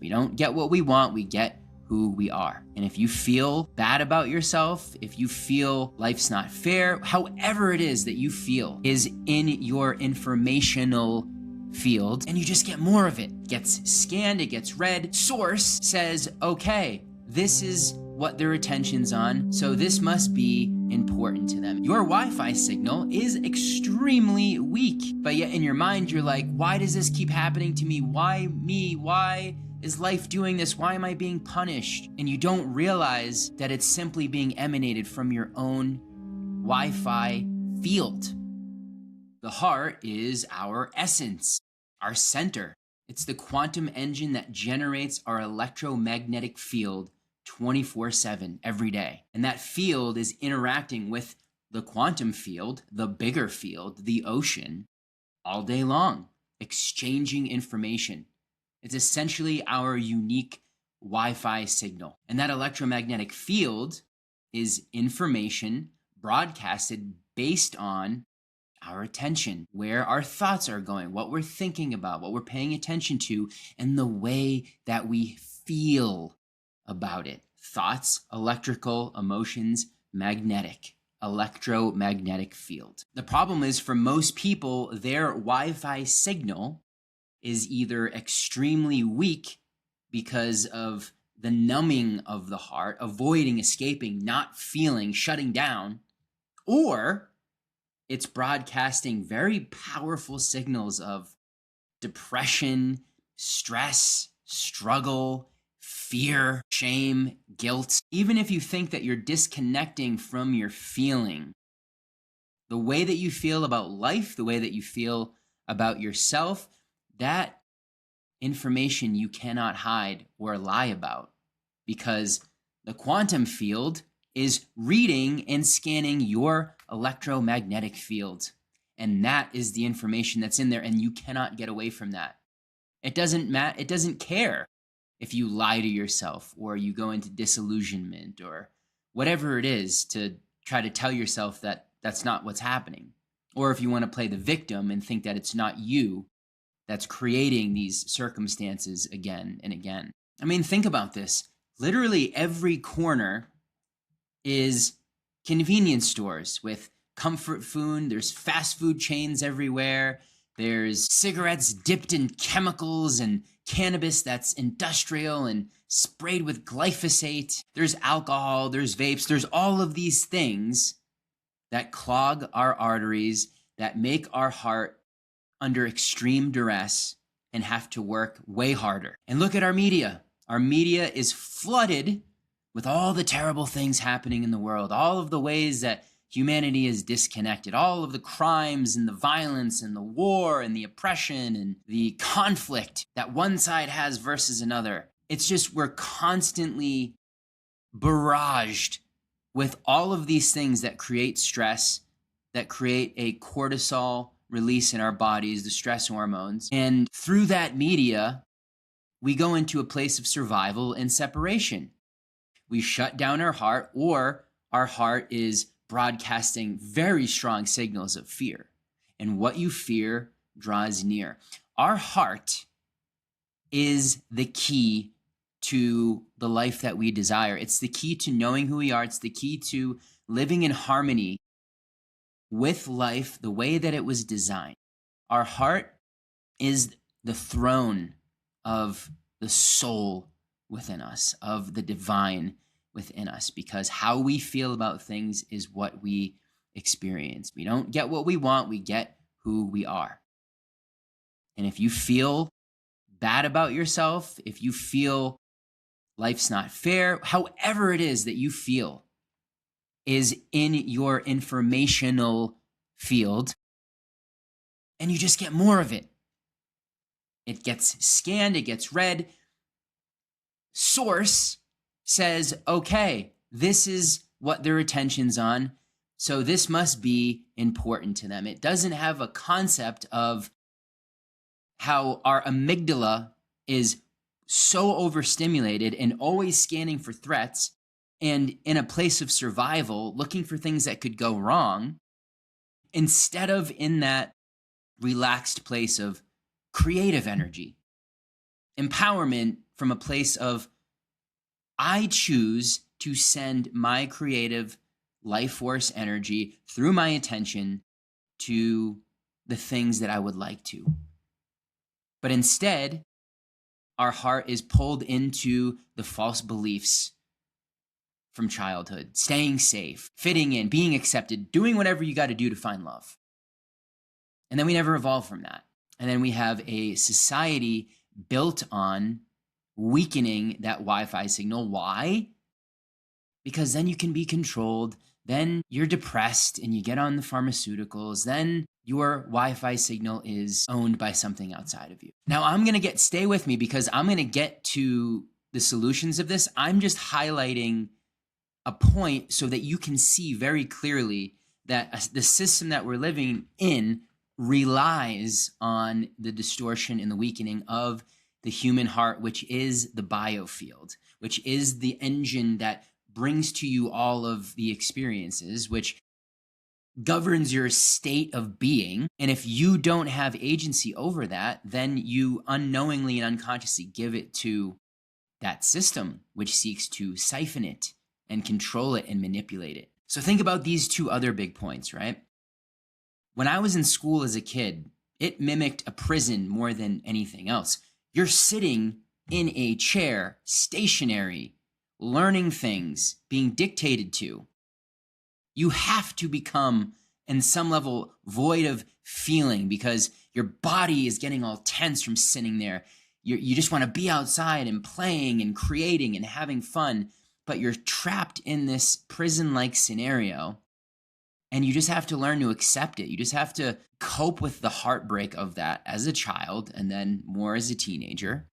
We don't get what we want, we get who we are. And if you feel bad about yourself, if you feel life's not fair, however it is that you feel is in your informational field, and you just get more of it. It gets scanned, it gets read. Source says, okay, this is what their attention's on, so this must be important to them. Your Wi-Fi signal is extremely weak, but yet in your mind, you're like, why does this keep happening to me? Why me? Why is life doing this? Why am I being punished? And you don't realize that it's simply being emanated from your own Wi-Fi field. The heart is our essence, our center. It's the quantum engine that generates our electromagnetic field 24/7 every day. And that field is interacting with the quantum field, the bigger field, the ocean, all day long, exchanging information. It's essentially our unique Wi-Fi signal. And that electromagnetic field is information broadcasted based on our attention, where our thoughts are going, what we're thinking about, what we're paying attention to, and the way that we feel about it. Thoughts, electrical, emotions, magnetic, electromagnetic field. The problem is, for most people, their Wi-Fi signal is either extremely weak because of the numbing of the heart, avoiding, escaping, not feeling, shutting down, or it's broadcasting very powerful signals of depression, stress, struggle, fear, shame, guilt. Even if you think that you're disconnecting from your feeling, the way that you feel about life, the way that you feel about yourself, that information you cannot hide or lie about, because the quantum field is reading and scanning your electromagnetic field. And that is the information that's in there, and you cannot get away from that. It doesn't matter. It doesn't care if you lie to yourself or you go into disillusionment or whatever it is to try to tell yourself that that's not what's happening. Or if you want to play the victim and think that it's not you that's creating these circumstances again and again. I mean, think about this. Literally every corner is convenience stores with comfort food. There's fast food chains everywhere. There's cigarettes dipped in chemicals and cannabis that's industrial and sprayed with glyphosate. There's alcohol, there's vapes, there's all of these things that clog our arteries, that make our heart under extreme duress and have to work way harder. And look at our media. Our media is flooded with all the terrible things happening in the world, all of the ways that humanity is disconnected, all of the crimes and the violence and the war and the oppression and the conflict that one side has versus another. It's just, we're constantly barraged with all of these things that create stress, that create a cortisol release in our bodies, the stress hormones. And through that media, we go into a place of survival and separation. We shut down our heart, or our heart is broadcasting very strong signals of fear. And what you fear draws near. Our heart is the key to the life that we desire. It's the key to knowing who we are. It's the key to living in harmony with life the way that it was designed. Our heart is the throne of the soul within us, of the divine within us, because how we feel about things is what we experience. We don't get what we want, we get who we are. And if you feel bad about yourself, if you feel life's not fair, however it is that you feel is in your informational field, and you just get more of it. It gets scanned, it gets read. Source says, okay, this is what their attention's on, so this must be important to them. It doesn't have a concept of how our amygdala is so overstimulated and always scanning for threats and in a place of survival, looking for things that could go wrong, instead of in that relaxed place of creative energy, empowerment from a place of, I choose to send my creative life force energy through my attention to the things that I would like to. But instead, our heart is pulled into the false beliefs from childhood, staying safe, fitting in, being accepted, doing whatever you got to do to find love. And then we never evolve from that. And then we have a society built on weakening that Wi-Fi signal. Why? Because then you can be controlled. Then you're depressed and you get on the pharmaceuticals. Then your Wi-Fi signal is owned by something outside of you. Now stay with me because I'm going to get to the solutions of this. I'm just highlighting a point so that you can see very clearly that the system that we're living in relies on the distortion and the weakening of the human heart, which is the biofield, which is the engine that brings to you all of the experiences, which governs your state of being. And if you don't have agency over that, then you unknowingly and unconsciously give it to that system, which seeks to siphon it and control it and manipulate it. So think about these two other big points, right? When I was in school as a kid, it mimicked a prison more than anything else. You're sitting in a chair, stationary, learning things, being dictated to. You have to become, in some level, void of feeling because your body is getting all tense from sitting there. You just want to be outside and playing and creating and having fun, but you're trapped in this prison-like scenario. And you just have to learn to accept it. You just have to cope with the heartbreak of that as a child and then more as a teenager.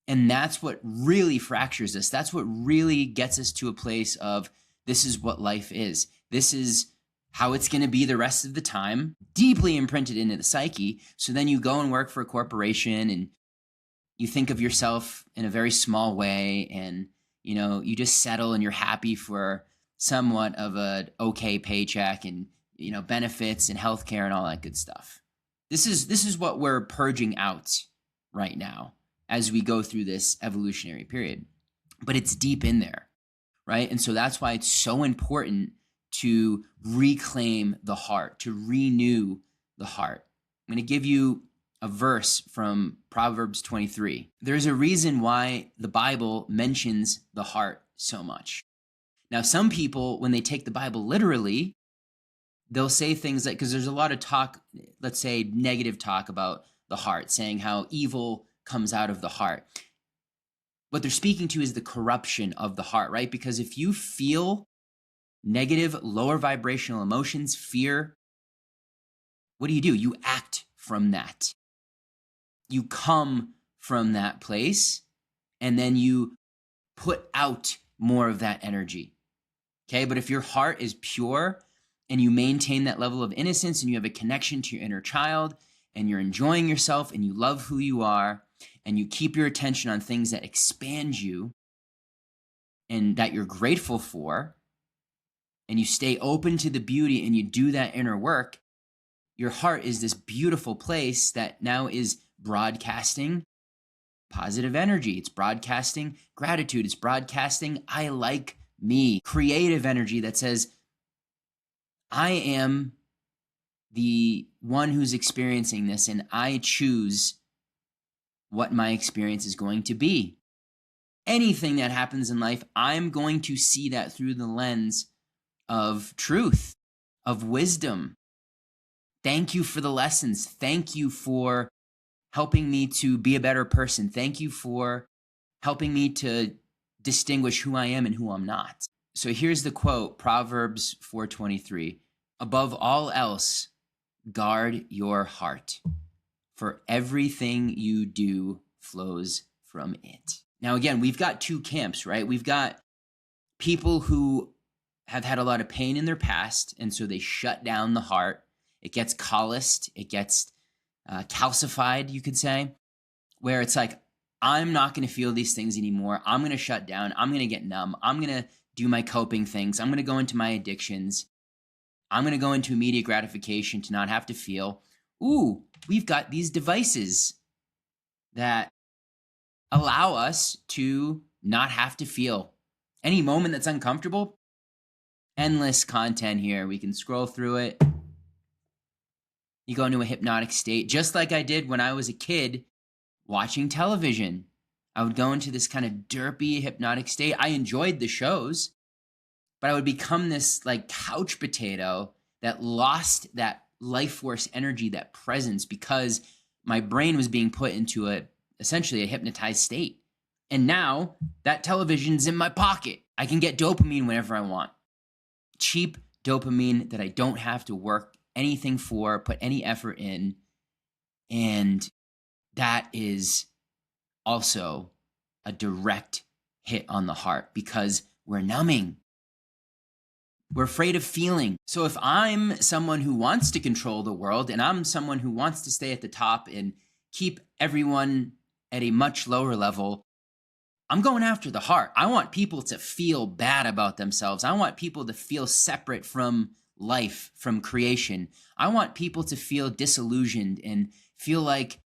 And that's what really fractures us. That's what really gets us to a place of, this is what life is. This is how it's going to be the rest of the time, deeply imprinted into the psyche. So then you go and work for a corporation and you think of yourself in a very small way and, you just settle and you're happy for somewhat of a okay paycheck and, benefits and healthcare and all that good stuff. This is what we're purging out right now as we go through this evolutionary period, but it's deep in there, right? And so that's why it's so important to reclaim the heart, to renew the heart. I'm going to give you a verse from Proverbs 23. There's a reason why the Bible mentions the heart so much. Now, some people, when they take the Bible literally, they'll say things like, because there's a lot of talk, let's say negative talk about the heart, saying how evil comes out of the heart. What they're speaking to is the corruption of the heart, right? Because if you feel negative, lower vibrational emotions, fear, what do? You act from that. You come from that place, and then you put out more of that energy. Okay, but if your heart is pure and you maintain that level of innocence and you have a connection to your inner child and you're enjoying yourself and you love who you are and you keep your attention on things that expand you and that you're grateful for, and you stay open to the beauty and you do that inner work, your heart is this beautiful place that now is broadcasting positive energy. It's broadcasting gratitude. It's broadcasting I like me, creative energy that says, I am the one who's experiencing this and I choose what my experience is going to be. Anything that happens in life, I'm going to see that through the lens of truth, of wisdom. Thank you for the lessons. Thank you for helping me to be a better person. Thank you for helping me to distinguish who I am and who I'm not. So here's the quote, Proverbs 4:23. Above all else, guard your heart, for everything you do flows from it. Now, again, we've got two camps, right? We've got people who have had a lot of pain in their past, and so they shut down the heart. It gets calloused. It gets calcified, you could say, where it's like, I'm not going to feel these things anymore. I'm going to shut down. I'm going to get numb. I'm going to do my coping things. I'm going to go into my addictions. I'm going to go into immediate gratification to not have to feel. Ooh, we've got these devices that allow us to not have to feel any moment that's uncomfortable. Endless content here. We can scroll through it. You go into a hypnotic state, just like I did when I was a kid watching television. I would go into this kind of derpy hypnotic state. I enjoyed the shows, but I would become this like couch potato that lost that life force energy, that presence, because my brain was being put into essentially a hypnotized state. And now that television's in my pocket. I can get dopamine whenever I want. Cheap dopamine that I don't have to work anything for, put any effort in. And that is also a direct hit on the heart because we're numbing. We're afraid of feeling. So if I'm someone who wants to control the world and I'm someone who wants to stay at the top and keep everyone at a much lower level, I'm going after the heart. I want people to feel bad about themselves. I want people to feel separate from life, from creation. I want people to feel disillusioned and feel like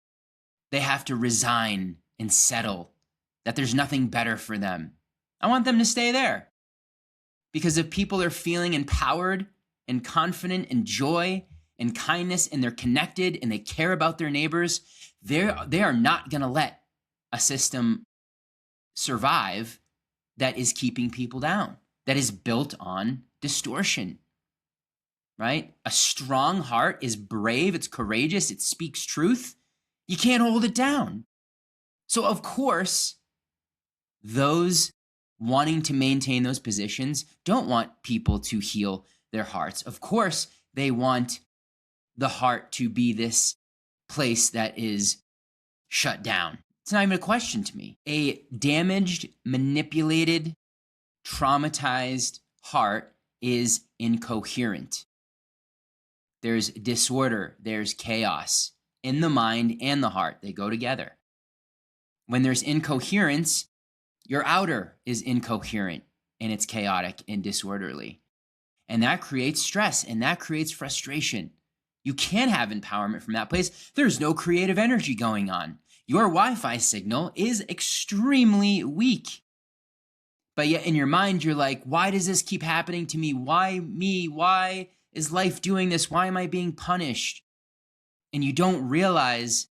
they have to resign and settle, that there's nothing better for them. I want them to stay there. Because if people are feeling empowered and confident and joy and kindness and they're connected and they care about their neighbors, they are not going to let a system survive that is keeping people down, that is built on distortion, right? A strong heart is brave, it's courageous, it speaks truth. You can't hold it down. So of course, those wanting to maintain those positions don't want people to heal their hearts. Of course, they want the heart to be this place that is shut down. It's not even a question to me. A damaged, manipulated, traumatized heart is incoherent. There's disorder, there's chaos in the mind and the heart. They go together. When there's incoherence, your outer is incoherent and it's chaotic and disorderly. And that creates stress and that creates frustration. You can't have empowerment from that place. There's no creative energy going on. Your Wi-Fi signal is extremely weak. But yet in your mind, you're like, why does this keep happening to me? Why me? Why is life doing this? Why am I being punished? And you don't realize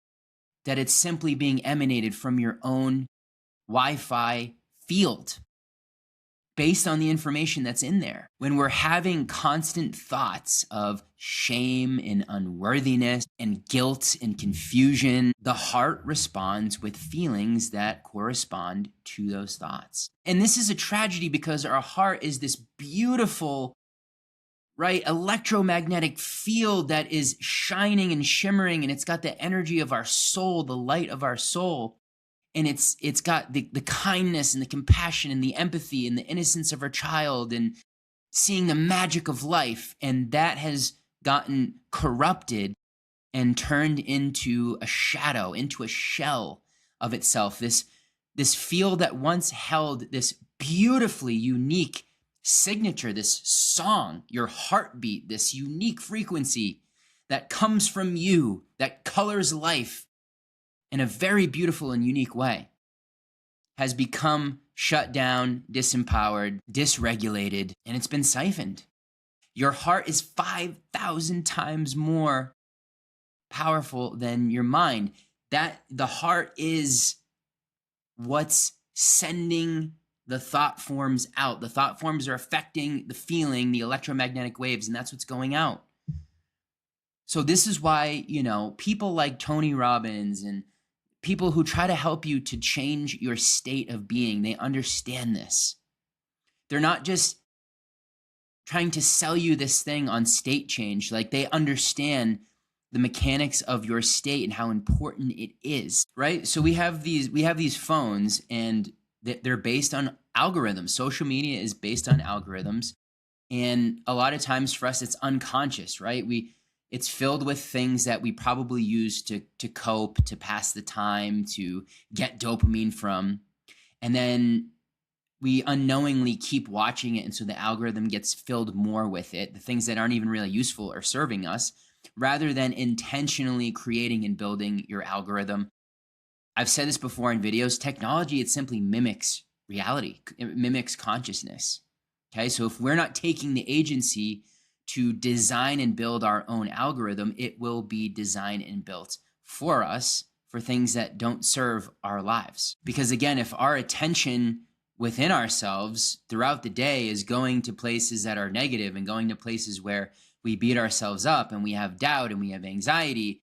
that it's simply being emanated from your own Wi-Fi field based on the information that's in there. When we're having constant thoughts of shame and unworthiness and guilt and confusion, the heart responds with feelings that correspond to those thoughts. And this is a tragedy because our heart is this beautiful, right, electromagnetic field that is shining and shimmering, and it's got the energy of our soul, the light of our soul. And it's got the kindness and the compassion and the empathy and the innocence of our child and seeing the magic of life. And that has gotten corrupted and turned into a shadow, into a shell of itself. This field that once held this beautifully unique signature, this song, your heartbeat, this unique frequency that comes from you, that colors life in a very beautiful and unique way, has become shut down, disempowered, dysregulated, and it's been siphoned. Your heart is 5,000 times more powerful than your mind. That the heart is what's sending the thought forms out. The thought forms are affecting the feeling, the electromagnetic waves, and that's what's going out. So this is why, people like Tony Robbins and people who try to help you to change your state of being, they understand this. They're not just trying to sell you this thing on state change. Like, they understand the mechanics of your state and how important it is, right? So we have these phones, and they're based on algorithms. Social media is based on algorithms. And a lot of times for us, it's unconscious, right? It's filled with things that we probably use to cope, to pass the time, to get dopamine from. And then we unknowingly keep watching it. And so the algorithm gets filled more with it. The things that aren't even really useful are serving us, rather than intentionally creating and building your algorithm I've said this before in videos, technology, it simply mimics reality. It mimics consciousness. Okay, so if we're not taking the agency to design and build our own algorithm, it will be designed and built for us for things that don't serve our lives. Because again, if our attention within ourselves throughout the day is going to places that are negative and going to places where we beat ourselves up and we have doubt and we have anxiety,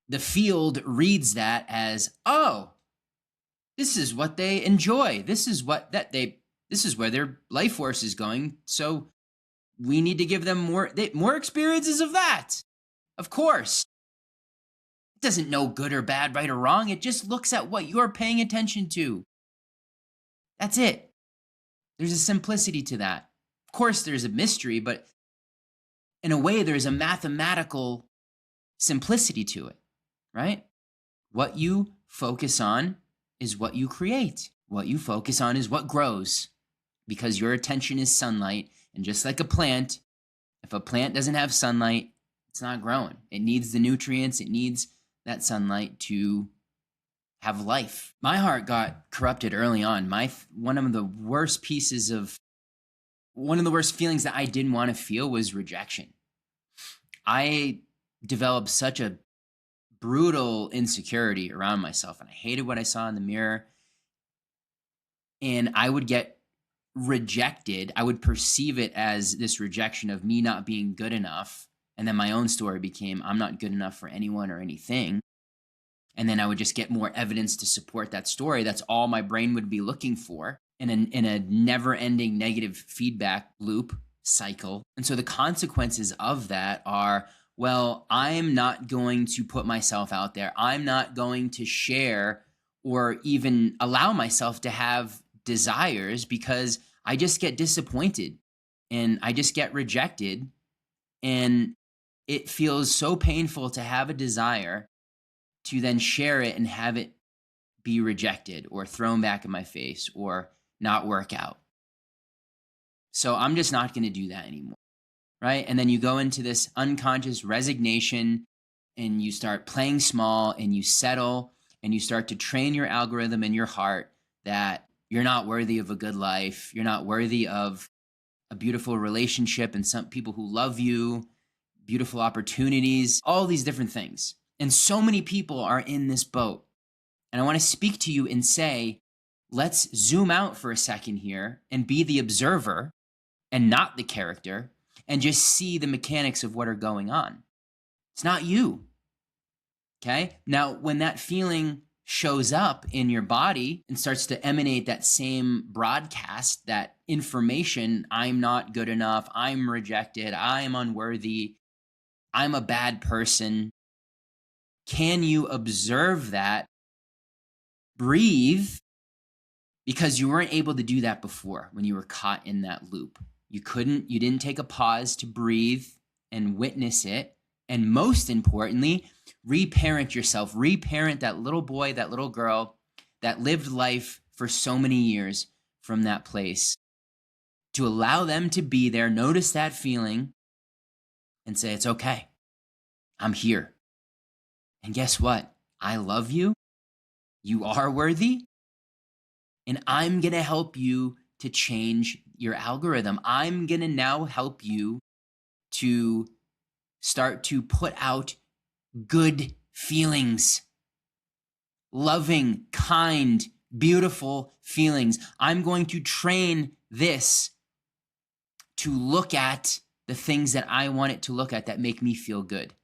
the field reads that as, oh, this is what they enjoy. This is where their life force is going. So we need to give them more experiences of that. Of course. It doesn't know good or bad, right or wrong. It just looks at what you're paying attention to. That's it. There's a simplicity to that. Of course, there's a mystery, but in a way, there's a mathematical simplicity to it, right? What you focus on is what you create. What you focus on is what grows, because your attention is sunlight. And just like a plant, if a plant doesn't have sunlight, it's not growing. It needs the nutrients. It needs that sunlight to have life. My heart got corrupted early on. One of the worst feelings that I didn't want to feel was rejection. I developed such a brutal insecurity around myself, and I hated what I saw in the mirror. And I would get rejected. I would perceive it as this rejection of me not being good enough. And then my own story became, I'm not good enough for anyone or anything. And then I would just get more evidence to support that story. That's all my brain would be looking for in a never-ending negative feedback loop cycle. And so the consequences of that are, well, I'm not going to put myself out there. I'm not going to share or even allow myself to have desires because I just get disappointed and I just get rejected. And it feels so painful to have a desire to then share it and have it be rejected or thrown back in my face or not work out. So I'm just not going to do that anymore, right? And then you go into this unconscious resignation and you start playing small and you settle and you start to train your algorithm in your heart that you're not worthy of a good life. You're not worthy of a beautiful relationship and some people who love you, beautiful opportunities, all these different things. And so many people are in this boat. And I want to speak to you and say, let's zoom out for a second here and be the observer and not the character and just see the mechanics of what are going on. It's not you. Okay? Now, when that feeling shows up in your body and starts to emanate that same broadcast, that information, I'm not good enough, I'm rejected, I'm unworthy, I'm a bad person. Can you observe that? Breathe, because you weren't able to do that before when you were caught in that loop. You didn't take a pause to breathe and witness it. And most importantly, reparent yourself, reparent that little boy, that little girl that lived life for so many years from that place, to allow them to be there, notice that feeling and say, it's okay. I'm here. And guess what? I love you. You are worthy. And I'm going to help you to change your algorithm. I'm going to now help you to start to put out good feelings, loving, kind, beautiful feelings. I'm going to train this to look at the things that I want it to look at that make me feel good.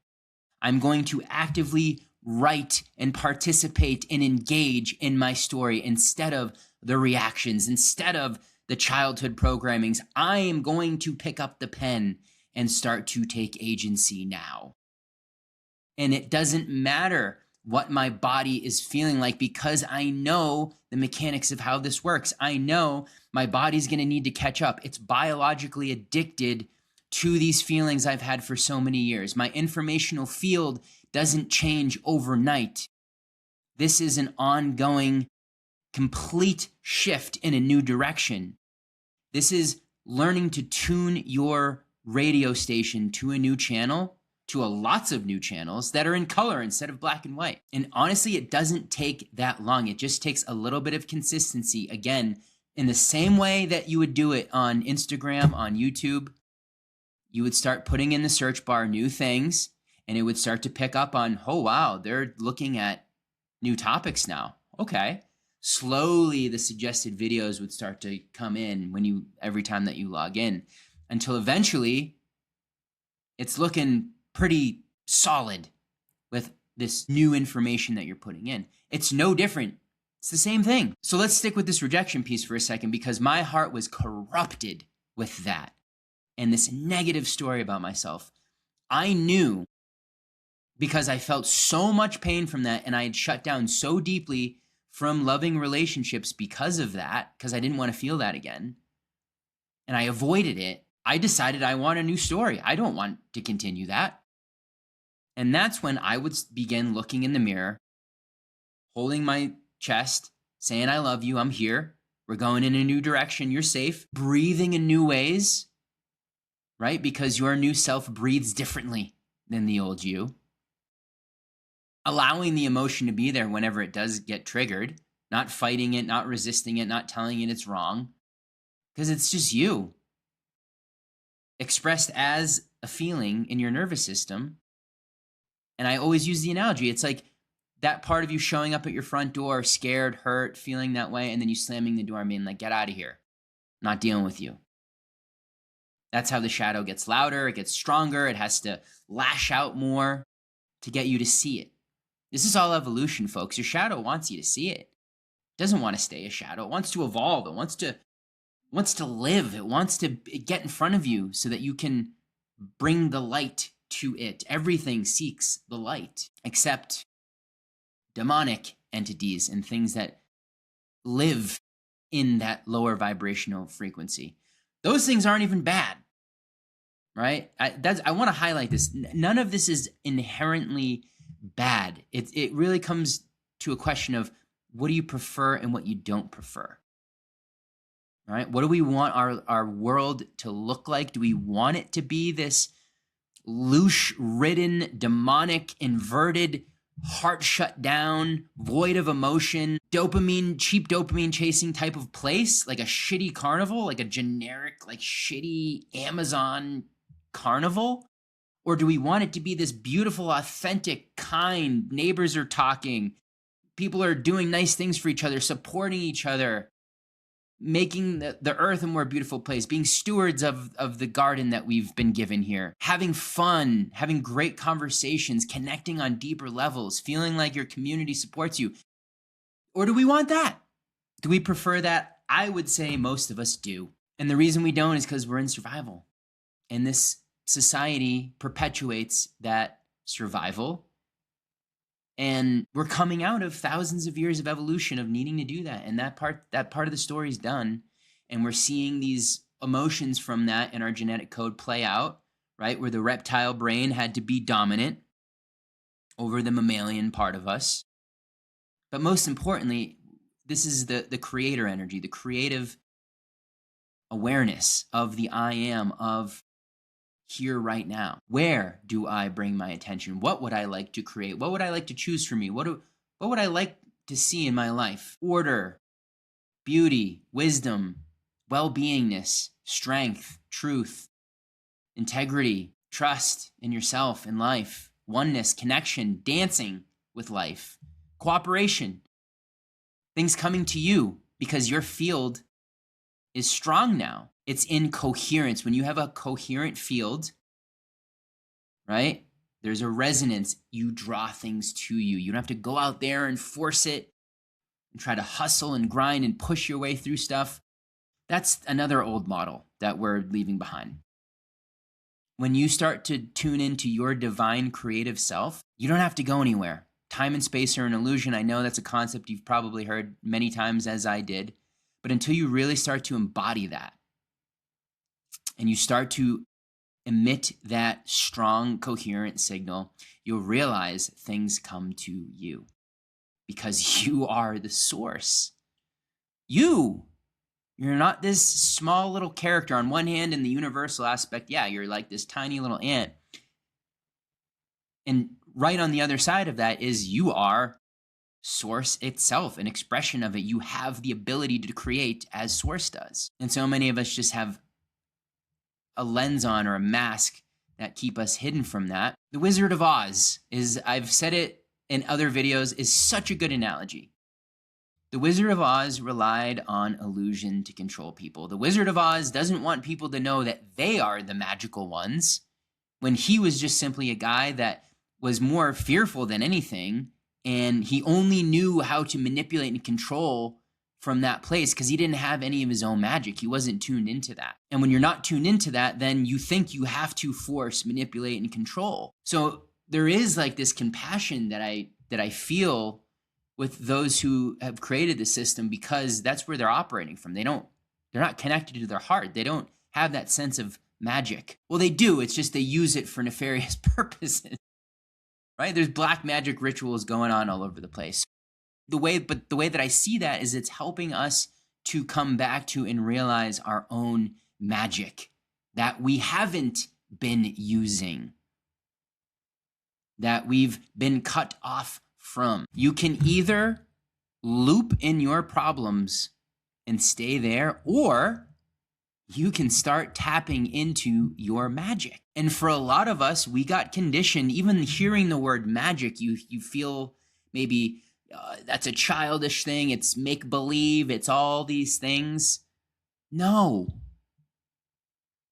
I'm going to actively write and participate and engage in my story instead of the reactions, instead of the childhood programmings. I am going to pick up the pen and start to take agency now. And it doesn't matter what my body is feeling like because I know the mechanics of how this works. I know my body's going to need to catch up. It's biologically addicted to these feelings I've had for so many years. My informational field doesn't change overnight. This is an ongoing, complete shift in a new direction. This is learning to tune your radio station to a new channel to lots of new channels that are in color instead of black and white. And honestly, it doesn't take that long. It just takes a little bit of consistency. Again, in the same way that you would do it on Instagram, on YouTube, you would start putting in the search bar new things, and it would start to pick up on, oh, wow, they're looking at new topics now. Okay. Slowly, the suggested videos would start to come in every time that you log in, until eventually it's looking pretty solid with this new information that you're putting in. It's no different. It's the same thing. So let's stick with this rejection piece for a second, because my heart was corrupted with that and this negative story about myself. I knew, because I felt so much pain from that, and I had shut down so deeply from loving relationships because of that, because I didn't want to feel that again, and I avoided it. I decided I want a new story. I don't want to continue that. And that's when I would begin looking in the mirror, holding my chest, saying, I love you, I'm here, we're going in a new direction, you're safe, breathing in new ways, right? Because your new self breathes differently than the old you. Allowing the emotion to be there whenever it does get triggered, not fighting it, not resisting it, not telling it it's wrong, because it's just you expressed as a feeling in your nervous system. And I always use the analogy. It's like that part of you showing up at your front door, scared, hurt, feeling that way, and then you slamming the door and being like, get out of here. I'm not dealing with you. That's how the shadow gets louder, it gets stronger, it has to lash out more to get you to see it. This is all evolution, folks. Your shadow wants you to see it. It doesn't want to stay a shadow. It wants to evolve. It wants to live. It wants to get in front of you so that you can bring the light to it. Everything seeks the light, except demonic entities and things that live in that lower vibrational frequency. Those things aren't even bad, right? I want to highlight this. None of this is inherently bad. It really comes to a question of, what do you prefer and what you don't prefer, right? What do we want our world to look like? Do we want it to be this loosh-ridden, demonic, inverted, heart shut down, void of emotion, cheap dopamine chasing type of place, like a shitty carnival, like a generic, like shitty Amazon carnival? Or do we want it to be this beautiful, authentic, kind, neighbors are talking, people are doing nice things for each other, supporting each other, making the earth a more beautiful place, being stewards of the garden that we've been given here, having fun, having great conversations, connecting on deeper levels, feeling like your community supports you? Or do we want that? Do we prefer that? I would say most of us do. And the reason we don't is because we're in survival. And this society perpetuates that survival. And we're coming out of thousands of years of evolution of needing to do that. And that part of the story is done. And we're seeing these emotions from that in our genetic code play out, right? Where the reptile brain had to be dominant over the mammalian part of us. But most importantly, this is the creator energy, the creative awareness of the I am, of here right now. Where do I bring my attention? What would I like to create? What would I like to choose for me? What would I like to see in my life? Order, beauty, wisdom, well-beingness, strength, truth, integrity, trust in yourself and life, oneness, connection, dancing with life, cooperation, things coming to you because your field is strong now. It's in coherence. When you have a coherent field, right, there's a resonance. You draw things to you. You don't have to go out there and force it and try to hustle and grind and push your way through stuff. That's another old model that we're leaving behind. When you start to tune into your divine creative self, you don't have to go anywhere. Time and space are an illusion. I know that's a concept you've probably heard many times, as I did. But until you really start to embody that, and you start to emit that strong, coherent signal, you'll realize things come to you because you are the source. You're not this small little character. On one hand, in the universal aspect, yeah, you're like this tiny little ant. And right on the other side of that is you are source itself, an expression of it. You have the ability to create as source does. And so many of us just have a lens on or a mask that keep us hidden from that. The Wizard of Oz is, I've said it in other videos, is such a good analogy. The Wizard of Oz relied on illusion to control people. The Wizard of Oz doesn't want people to know that they are the magical ones, when he was just simply a guy that was more fearful than anything, and he only knew how to manipulate and control from that place because he didn't have any of his own magic. He wasn't tuned into that. And when you're not tuned into that, then you think you have to force, manipulate, and control. So there is like this compassion that I feel with those who have created the system, because that's where they're operating from. They're not connected to their heart. They don't have that sense of magic. Well, they do. It's just they use it for nefarious purposes, right? There's black magic rituals going on all over the place. The way that I see that is it's helping us to come back to and realize our own magic that we haven't been using, that we've been cut off from. You can either loop in your problems and stay there, or you can start tapping into your magic. And for a lot of us, we got conditioned. Even hearing the word magic, you feel maybe that's a childish thing. It's make-believe. It's all these things. No.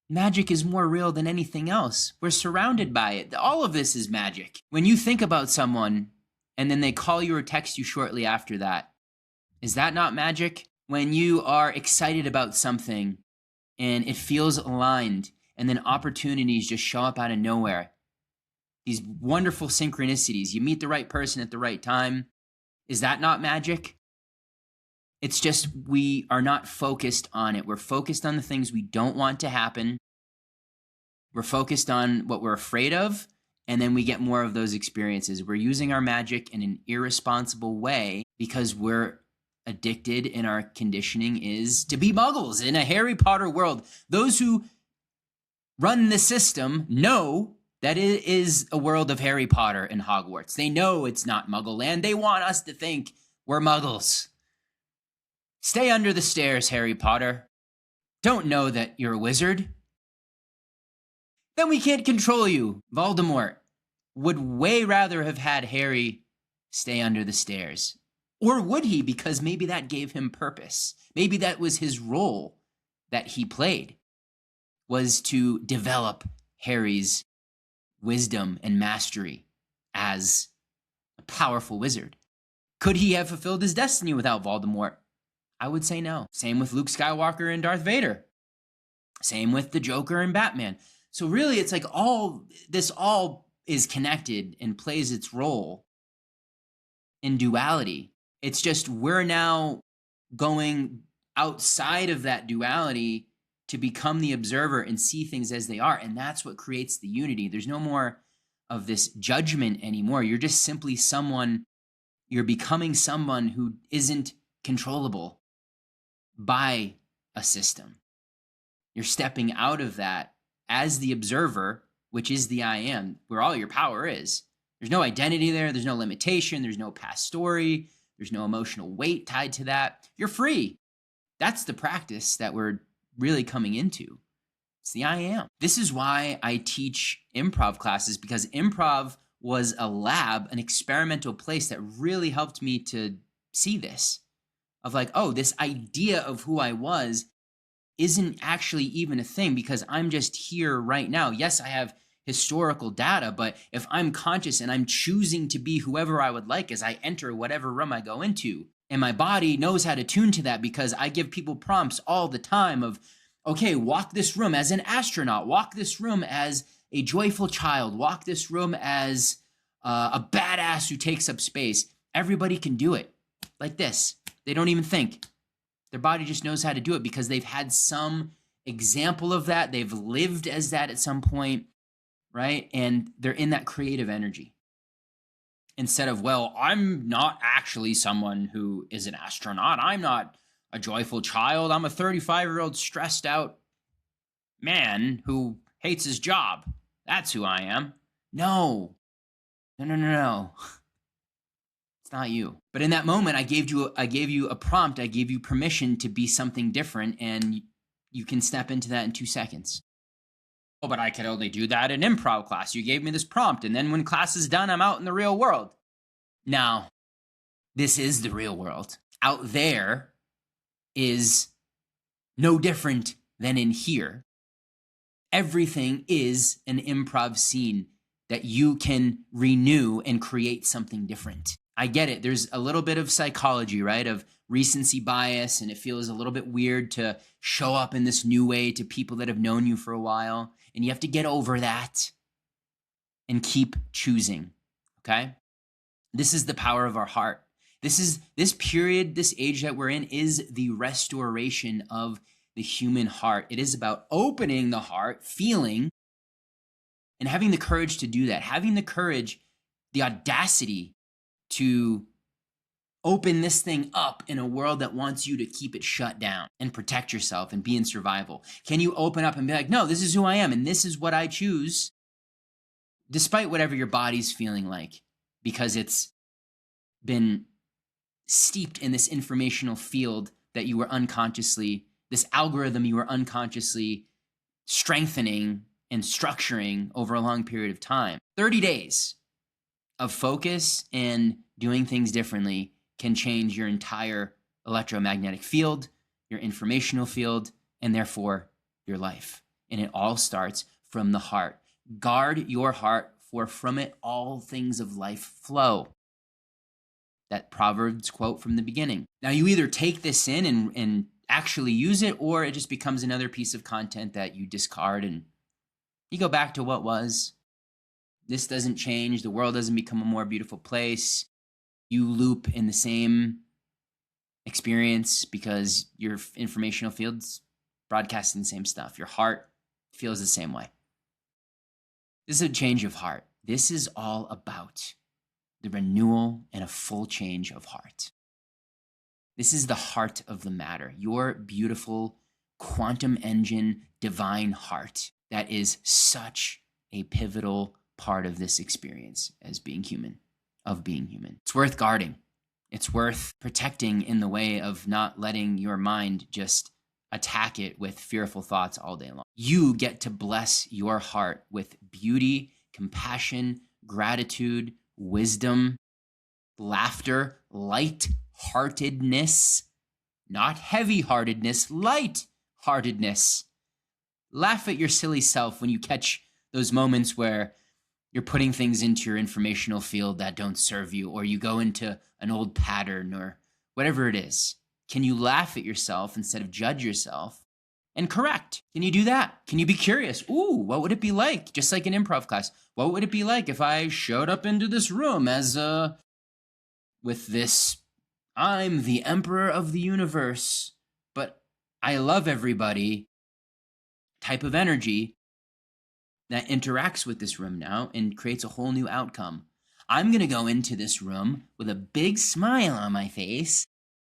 Magic is more real than anything else. We're surrounded by it. All of this is magic. When you think about someone and then they call you or text you shortly after that, is that not magic? When you are excited about something and it feels aligned, and then opportunities just show up out of nowhere, these wonderful synchronicities, you meet the right person at the right time, is that not magic? It's just we are not focused on it. We're focused on the things we don't want to happen. We're focused on what we're afraid of, and then we get more of those experiences. We're using our magic in an irresponsible way because we're addicted, and our conditioning is to be muggles in a Harry Potter world. Those who run the system know that it is a world of Harry Potter and Hogwarts. They know it's not Muggle land. They want us to think we're muggles. Stay under the stairs, Harry Potter. Don't know that you're a wizard. Then we can't control you. Voldemort would way rather have had Harry stay under the stairs. Or would he? Because maybe that gave him purpose. Maybe that was his role that he played, was to develop Harry's wisdom and mastery as a powerful wizard. Could he have fulfilled his destiny without Voldemort? I would say no. Same with Luke Skywalker and Darth Vader. Same with the Joker and Batman. So really, it's like all is connected and plays its role in duality. It's just we're now going outside of that duality to become the observer and see things as they are. And that's what creates the unity. There's no more of this judgment anymore. You're just simply you're becoming someone who isn't controllable by a system. You're stepping out of that as the observer, which is the I am, where all your power is. There's no identity there. There's no limitation. There's no past story. There's no emotional weight tied to that. You're free. That's the practice that we're really coming into. It's the I am. This is why I teach improv classes, because improv was a lab, an experimental place that really helped me to see this. Of like, oh, this idea of who I was isn't actually even a thing because I'm just here right now. Yes, I have historical data, but if I'm conscious and I'm choosing to be whoever I would like as I enter whatever room I go into, and my body knows how to tune to that because I give people prompts all the time of, okay, walk this room as an astronaut, walk this room as a joyful child, walk this room as a badass who takes up space. Everybody can do it like this. They don't even think. Their body just knows how to do it because they've had some example of that. They've lived as that at some point, right? And they're in that creative energy. Instead of, well, I'm not actually someone who is an astronaut. I'm not a joyful child. I'm a 35-year-old stressed out man who hates his job. That's who I am. No. No. It's not you. But in that moment, I gave you a prompt. I gave you permission to be something different, and you can step into that in 2 seconds. Oh, but I could only do that in improv class. You gave me this prompt, and then when class is done, I'm out in the real world. Now, this is the real world. Out there is no different than in here. Everything is an improv scene that you can renew and create something different. I get it. There's a little bit of psychology, right? Of recency bias, and it feels a little bit weird to show up in this new way to people that have known you for a while. And you have to get over that and keep choosing, okay? This is the power of our heart. This period, this age that we're in is the restoration of the human heart. It is about opening the heart, feeling, and having the courage to do that. Having the courage, the audacity to open this thing up in a world that wants you to keep it shut down and protect yourself and be in survival. Can you open up and be like, no, this is who I am and this is what I choose, despite whatever your body's feeling like, because it's been steeped in this informational field that you were unconsciously, this algorithm you were unconsciously strengthening and structuring over a long period of time. 30 days of focus and doing things differently can change your entire electromagnetic field, your informational field, and therefore your life. And it all starts from the heart. Guard your heart, for from it all things of life flow. That Proverbs quote from the beginning. Now, you either take this in and actually use it, or it just becomes another piece of content that you discard and you go back to what was. This doesn't change. The world doesn't become a more beautiful place. You loop in the same experience because your informational field's broadcasting the same stuff. Your heart feels the same way. This is a change of heart. This is all about the renewal and a full change of heart. This is the heart of the matter. Your beautiful quantum engine, divine heart that is such a pivotal part of this experience as being human, of being human. It's worth guarding. It's worth protecting in the way of not letting your mind just attack it with fearful thoughts all day long. You get to bless your heart with beauty, compassion, gratitude, wisdom, laughter, light-heartedness, not heavy-heartedness, light-heartedness. Laugh at your silly self when you catch those moments where you're putting things into your informational field that don't serve you, or you go into an old pattern or whatever it is. Can you laugh at yourself instead of judge yourself and correct? Can you do that? Can you be curious? Ooh, what would it be like? Just like an improv class. What would it be like if I showed up into this room as with this, I'm the emperor of the universe, but I love everybody type of energy that interacts with this room now and creates a whole new outcome. I'm going to go into this room with a big smile on my face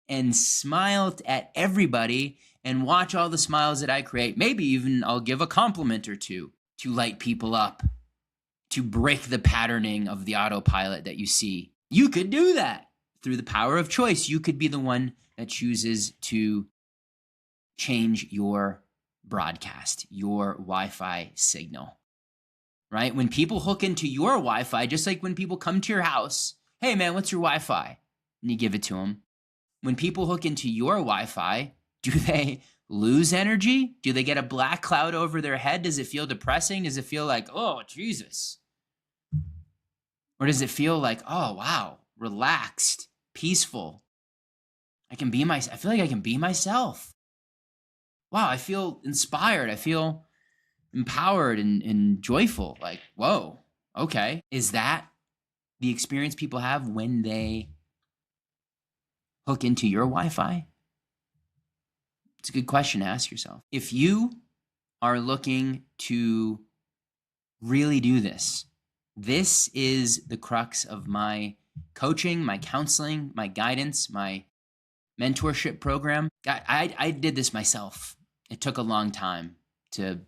and smile at everybody and watch all the smiles that I create. Maybe even I'll give a compliment or two to light people up, to break the patterning of the autopilot that you see. You could do that through the power of choice. You could be the one that chooses to change your broadcast, your Wi-Fi signal, right? When people hook into your Wi-Fi, just like when people come to your house, hey man, what's your Wi-Fi? And you give it to them. When people hook into your Wi-Fi, do they lose energy? Do they get a black cloud over their head? Does it feel depressing? Does it feel like, oh, Jesus? Or does it feel like, oh, wow, relaxed, peaceful? I feel like I can be myself. Wow, I feel inspired. I feel empowered and joyful. Like, whoa, okay. Is that the experience people have when they hook into your Wi-Fi? It's a good question to ask yourself. If you are looking to really do this, this is the crux of my coaching, my counseling, my guidance, my mentorship program. I did this myself. It took a long time to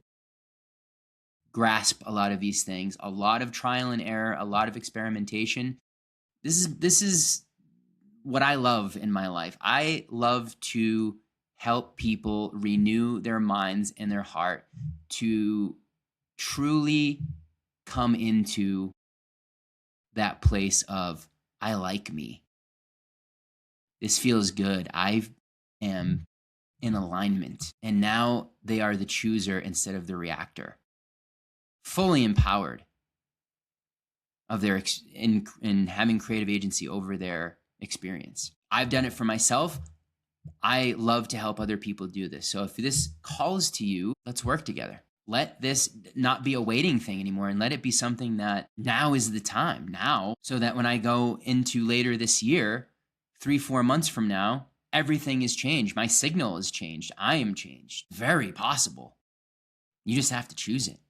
grasp a lot of these things, a lot of trial and error, a lot of experimentation. This is what I love in my life. I love to help people renew their minds and their heart to truly come into that place of, I like me. This feels good. I am in alignment. And now they are the chooser instead of the reactor, fully empowered of their in having creative agency over their experience. I've done it for myself. I love to help other people do this. So if this calls to you, let's work together. Let this not be a waiting thing anymore, and let it be something that now is the time now, so that when I go into later this year, 3-4 months from now, everything is changed. My signal is changed. I am changed. Very possible. You just have to choose it.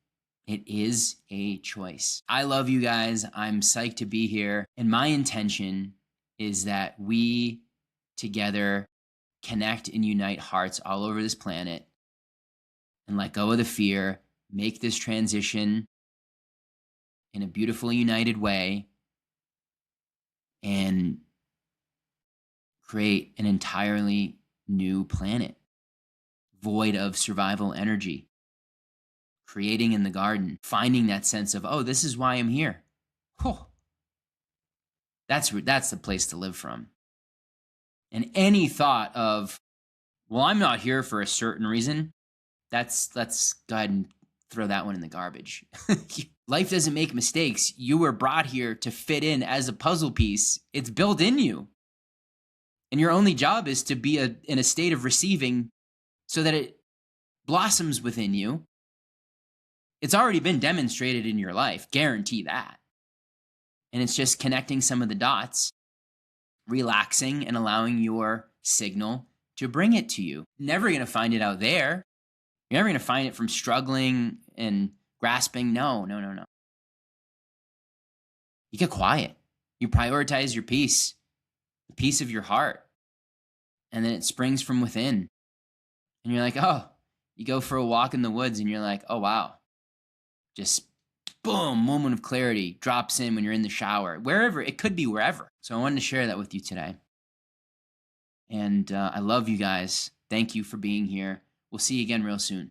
It is a choice. I love you guys. I'm psyched to be here. And my intention is that we together connect and unite hearts all over this planet and let go of the fear, make this transition in a beautiful, united way, and create an entirely new planet, void of survival energy, creating in the garden, finding that sense of, oh, this is why I'm here. Oh, that's the place to live from. And any thought of, well, I'm not here for a certain reason, let's go ahead and throw that one in the garbage. Life doesn't make mistakes. You were brought here to fit in as a puzzle piece. It's built in you. And your only job is to be in a state of receiving so that it blossoms within you. It's already been demonstrated in your life. Guarantee that. And it's just connecting some of the dots, relaxing, and allowing your signal to bring it to you. Never going to find it out there. You're never going to find it from struggling and grasping. No. You get quiet. You prioritize your peace, the peace of your heart. And then it springs from within. And you're like, oh, you go for a walk in the woods and you're like, oh, wow. Just boom, moment of clarity drops in when you're in the shower, wherever. It could be wherever. So I wanted to share that with you today. And I love you guys. Thank you for being here. We'll see you again real soon.